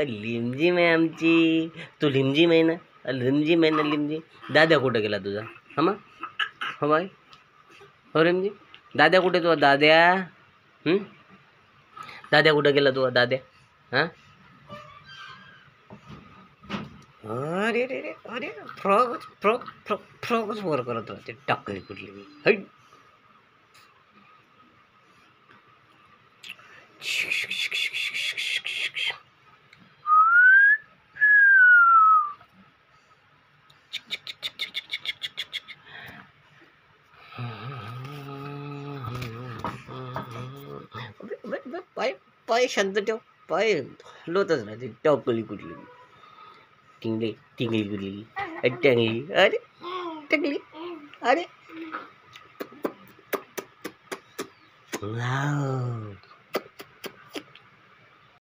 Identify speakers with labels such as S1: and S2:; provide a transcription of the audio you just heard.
S1: लिमजिम आहे आमची. तू लिमजिम आहे ना, लिमजिम आहे ना लिमजिम. दाद्या कुठं गेला तुझा? हा मग हो बाय हो लिमजिम. दाद्या कुठे तुझा दाद्या? दाद्या कुठं गेला तुझा दाद्या? हां अरे रे रे अरे फ्रॉगच फ्रॉग फ्रॉग फ्रॉगच वर करत राहते. टाकली कुठली मी हैट. पाय पाय शांत ठेव. पाय हलवतच राहते. टाकली कुठली टिंगली टिंगली कुठली टंगली. अरे टंगली अरे वाव.